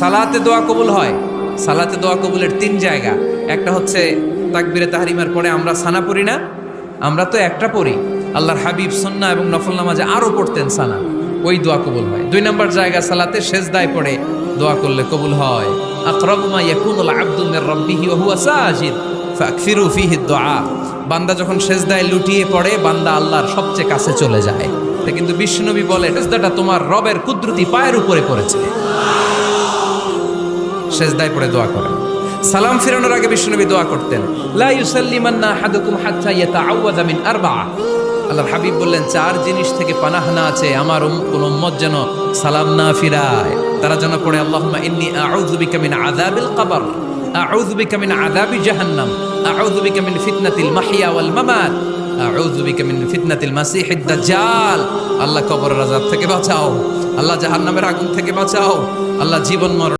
সালাতে দোয়া কবুল হয়। সালাতে দোয়া কবুলের তিন জায়গা। একটা হচ্ছে তাকবীরে তাহরিমার পরে আমরা সানা পড়ি না, আমরা তো একটা পড়ি। আল্লাহর হাবিব সুন্নাহ এবং নফল নামাজে আরো পড়তেন সানা, ওই দোয়া কবুল হয়। দুই নম্বর জায়গা সালাতে সেজদায় পড়ে দোয়া করলে কবুল হয়। আকরাবু মা ইয়াকুনুল আবদু মির রাব্বিহি ওয়া হুয়া সাজিদ ফাকসিরু ফীহি দুআ। বান্দা যখন সেজদায় লুটিয়ে পড়ে, বান্দা আল্লাহর সবচেয়ে কাছে চলে যায়। তা কিন্তু বিশ্বনবী বলে, সেজদাটা তোমার রবের কুদরতি পায়ের উপরে পড়েছে। সেজদায় পড়ে দোয়া করেন। সালাম ফিরানোর আগে বিশ্বনবী দোয়া করতেন, লা ইউসাল্লিমান্না আহাদুকুম হাত্তা ইয়াতাআওয়াযা মিন আরবা'a। আল্লাহর হাবিব বললেন, চার জিনিস থেকে পানাহ না আছে আমার কোন উম্মত যেন সালাম না ফিরায়। তারা যেন পড়ে, আল্লাহুম্মা ইন্নী আউযু বিকা মিন আযাবিল কবর, আউযু বিকা মিন আযাবি জাহান্নাম, আউযু বিকা মিন ফিতনাতিল মাহইয়া ওয়াল মামাত, আউযু বিকা মিন ফিতনাতিল মাসিহিদ দাজ্জাল। আল্লাহ কবরের আযাব থেকে বাঁচাও, আল্লাহ জাহান্নামের আগুন থেকে বাঁচাও, আল্লাহ জীবন মরণ